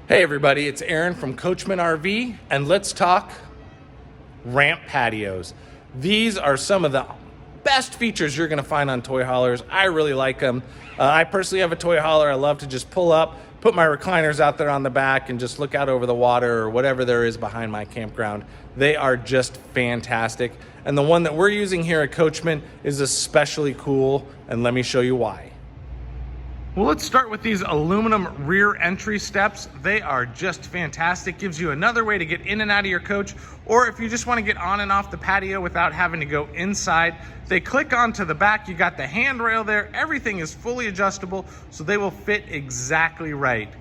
Hey everybody, it's Aaron from Coachmen RV, and let's talk ramp patios. These are some of the best features you're gonna find on toy haulers. I really like them. I personally have a toy hauler. I love to just pull up, put my recliners out there on the back and just look out over the water or whatever there is behind my campground. They are just fantastic. And the one that we're using here at Coachmen is especially cool, and let me show you why. Well, let's start with these aluminum rear entry steps. They are just fantastic. Gives you another way to get in and out of your coach, or if you just want to get on and off the patio without having to go inside. They click onto the back. You got the handrail there. Everything is fully adjustable, so they will fit exactly right.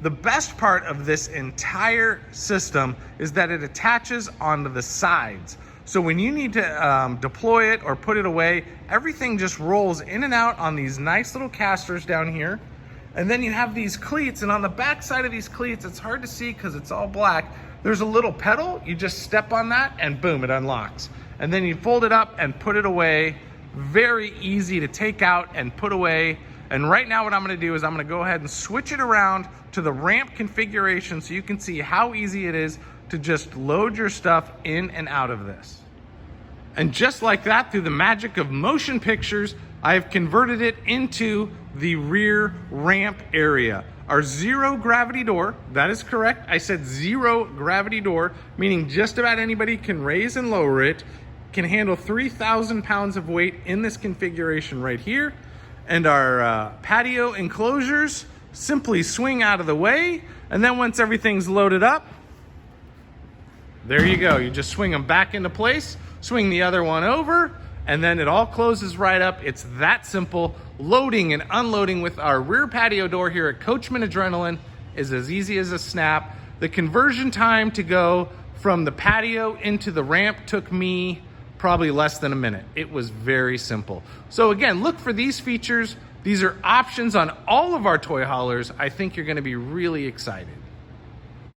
The best part of this entire system is that it attaches onto the sides. So when you need to deploy it or put it away, everything just rolls in and out on these nice little casters down here. And then you have these cleats, and on the back side of these cleats, it's hard to see because it's all black. There's a little pedal. You just step on that and boom, it unlocks. And then you fold it up and put it away. Very easy to take out and put away. And right now what I'm gonna do is I'm gonna go ahead and switch it around to the ramp configuration so you can see how easy it is to just load your stuff in and out of this. And just like that, through the magic of motion pictures, I've converted it into the rear ramp area. Our zero gravity door, that is correct. I said zero gravity door, meaning just about anybody can raise and lower it, can handle 3,000 pounds of weight in this configuration right here. And our patio enclosures simply swing out of the way. And then once everything's loaded up, there you go. You just swing them back into place, swing the other one over, and then it all closes right up. It's that simple. Loading and unloading with our rear patio door here at Coachmen Adrenaline is as easy as a snap. The conversion time to go from the patio into the ramp took me probably less than a minute. It was very simple. So again, look for these features. These are options on all of our toy haulers. I think you're gonna be really excited.